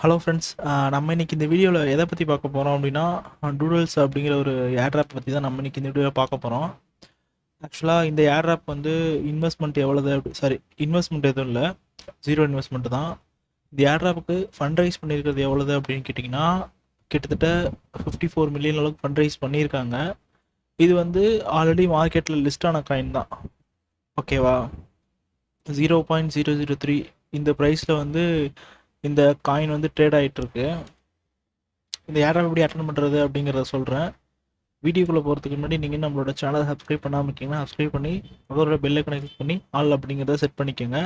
Hello friends, நம்ம இன்னைக்கு இந்த வீடியோவில் எதை பற்றி பார்க்க போகிறோம் அப்படின்னா, டூடல்ஸ் அப்படிங்கிற ஒரு ஏர்ட்ராப் பற்றி தான் நம்ம இன்னைக்கு இந்த வீடியோவில் பார்க்க போகிறோம். ஆக்சுவலாக இந்த ஏர்ட்ராப் வந்து இன்வெஸ்ட்மெண்ட் எவ்வளவு இன்வெஸ்ட்மெண்ட் எதுவும் இல்லை, ஜீரோ இன்வெஸ்ட்மெண்ட் தான். இந்த ஏர்ட்ராப்புக்கு ஃபண்ட் ரைஸ் பண்ணியிருக்கிறது எவ்வளவு அப்படின்னு கேட்டிங்கன்னா, கிட்டத்தட்ட 54 மில்லியன் அளவுக்கு ஃபண்ட் ரைஸ் பண்ணியிருக்காங்க. இது வந்து ஆல்ரெடி மார்க்கெட்டில் லிஸ்ட் ஆன காயின் தான். ஓகேவா? 0.003 இந்த ப்ரைஸில் வந்து இந்த காயின் வந்து ட்ரேட் ஆகிட்டு இருக்கு. இந்த ஏர்ட்ராப் எப்படி அட்டன் பண்ணுறது அப்படிங்கிறத சொல்கிறேன். வீடியோக்குள்ளே போகிறதுக்கு முன்னாடி நீங்கள் நம்மளோட சேனலை சப்ஸ்கிரைப் பண்ணாமல் இருக்கீங்கன்னா சப்ஸ்கிரைப் பண்ணி அதோட பெல் ஐக்கனை கிளிக் பண்ணி ஆல் அப்படிங்கிறத செட் பண்ணிக்கோங்க.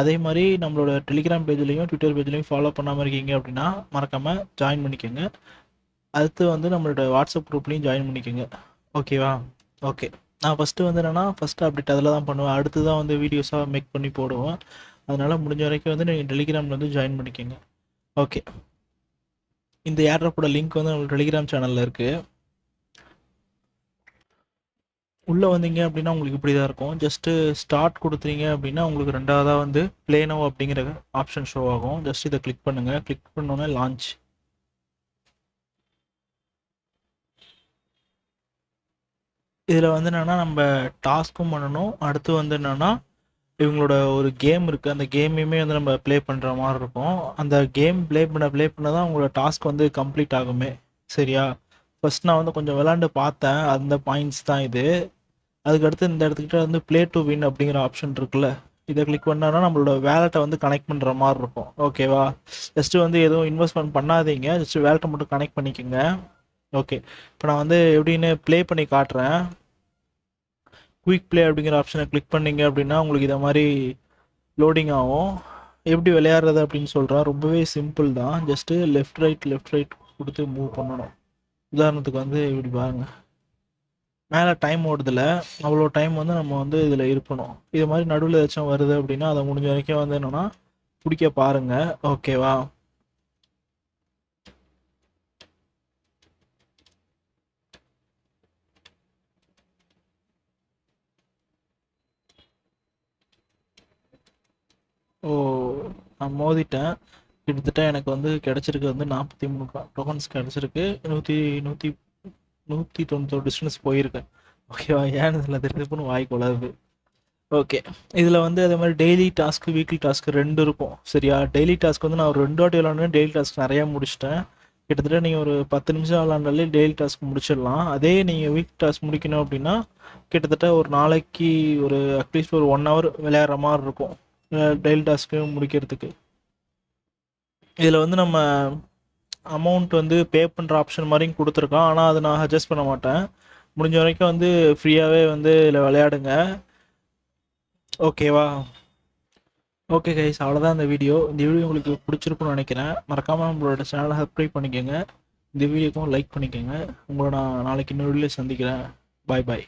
அதே மாதிரி நம்மளோட டெலிகிராம் பேஜ்லையும் ட்விட்டர் பேஜ்லையும் ஃபாலோ பண்ணாமல் இருக்கீங்க அப்படின்னா மறக்காமல் ஜாயின் பண்ணிக்கோங்க. அடுத்து வந்து நம்மளோட வாட்ஸ்அப் குரூப்லேயும் ஜாயின் பண்ணிக்கோங்க. ஓகேவா? ஓகே, நான் ஃபஸ்ட்டு வந்து என்னென்னா ஃபஸ்ட்டு அப்டேட் அதில் தான் பண்ணுவேன். அடுத்து தான் வந்து வீடியோஸாக மேக் பண்ணி போடுவேன். அதனால் முடிஞ்ச வரைக்கும் வந்து நீங்கள் டெலிகிராமில் வந்து ஜாயின் பண்ணிக்கோங்க. ஓகே, இந்த ஏர்ட்ராப்போட லிங்க் வந்து நம்மளோட டெலிகிராம் சேனலில் இருக்குது. உள்ளே வந்தீங்க அப்படின்னா உங்களுக்கு இப்படி தான் இருக்கும். ஜஸ்ட்டு ஸ்டார்ட் கொடுத்தீங்க அப்படின்னா உங்களுக்கு ரெண்டாவதாக வந்து ப்ளே நவ் அப்படிங்கிற ஆப்ஷன் ஷோ ஆகும். ஜஸ்ட் இதை கிளிக் பண்ணுங்கள். கிளிக் பண்ணோன்னே லான்ச். இதில் வந்து என்னென்னா நம்ம டாஸ்க்கும் பண்ணணும். அடுத்து வந்து என்னென்னா இவங்களோட ஒரு கேம் இருக்குது, அந்த கேமையுமே வந்து நம்ம ப்ளே பண்ணுற மாதிரி இருக்கும். அந்த கேம் ப்ளே பண்ண தான் உங்களோட டாஸ்க் வந்து கம்ப்ளீட் ஆகுமே. சரியா? ஃபஸ்ட் நான் வந்து கொஞ்சம் விளாண்டு பார்த்தேன், அந்த பாயிண்ட்ஸ் தான் இது. அதுக்கடுத்து இந்த இடத்துக்கிட்ட வந்து ப்ளே டு வின் அப்படிங்கிற ஆப்ஷன் இருக்குல்ல, இதை கிளிக் பண்ணோன்னா நம்மளோட வேலெட்டை வந்து கனெக்ட் பண்ணுற மாதிரி இருக்கும். ஓகேவா? ஜஸ்ட்டு வந்து எதுவும் இன்வெஸ்ட்மெண்ட் பண்ணாதீங்க, ஜஸ்ட்டு வேலெட்டை மட்டும் கனெக்ட் பண்ணிக்கோங்க. ஓகே, இப்போ நான் வந்து எப்படின்னு ப்ளே பண்ணி காட்டுறேன். குயிக் ப்ளே அப்படிங்கிற ஆப்ஷனை கிளிக் பண்ணிங்க அப்படின்னா உங்களுக்கு இதை மாதிரி லோடிங் ஆகும். எப்படி விளையாடுறது அப்படின்னு சொல்கிறேன். ரொம்பவே சிம்பிள் தான். ஜஸ்ட்டு லெஃப்ட் ரைட் கொடுத்து மூவ் பண்ணணும். உதாரணத்துக்கு வந்து இப்படி பாருங்கள், மேலே டைம் ஓடுதில்ல, அவ்வளோ டைம் வந்து நம்ம வந்து இதில் இருக்கணும். இது மாதிரி நடுவில் ஏதாச்சும் வருது அப்படின்னா அதை முடிஞ்ச வரைக்கும் வந்து என்னென்னா பிடிக்க பாருங்கள். ஓகேவா? ஓ, நான் மோதிட்டேன். கிட்டத்தட்ட எனக்கு வந்து கிடச்சிருக்கு வந்து 43 டோக்கன்ஸ் கிடச்சிருக்கு. 191 டிஸ்டன்ஸ் போயிருக்கேன். ஓகேவா? ஏன்னு இதில் திருப்புன்னு வாய்க்கு வளருது. ஓகே, இதில் வந்து அதே மாதிரி டெய்லி டாஸ்க்கு வீக்லி டாஸ்க்கு 2 இருக்கும். சரியா? டெய்லி டாஸ்க் வந்து நான் ஒரு 2 வாட்டி விளாண்டேன். டெய்லி டாஸ்க் நிறையா முடிச்சிட்டேன். கிட்டத்தட்ட நீங்கள் ஒரு 10 நிமிஷம் விளாண்டாலே டெய்லி டாஸ்க் முடிச்சிடலாம். அதே நீங்கள் வீக் டாஸ்க் முடிக்கணும் அப்படின்னா கிட்டத்தட்ட ஒரு நாளைக்கு ஒரு அட்லீஸ்ட் ஒரு 1 ஹவர் விளையாடுற மாதிரி இருக்கும் டெய்லி டாஸ்க்கு முடிக்கிறதுக்கு. இதில் வந்து நம்ம அமௌண்ட் வந்து பே பண்ணுற ஆப்ஷன் மாதிரியும் கொடுத்துருக்கோம். ஆனால் அதை நான் அட்ஜஸ்ட் பண்ண மாட்டேன். முடிஞ்ச வரைக்கும் வந்து ஃப்ரீயாகவே வந்து இதில் விளையாடுங்க. ஓகேவா? ஓகே கைஸ், அவ்வளோதான் இந்த வீடியோ. இந்த வீடியோ உங்களுக்கு பிடிச்சிருக்குன்னு நினைக்கிறேன். மறக்காமல் நம்மளோட சேனலை சப்ஸ்கிரைப் பண்ணிக்கோங்க. இந்த வீடியோக்கும் லைக் பண்ணிக்கோங்க. உங்களை நான் நாளைக்கு இன்னொரு வீடியோ சந்திக்கிறேன். பாய் பாய்.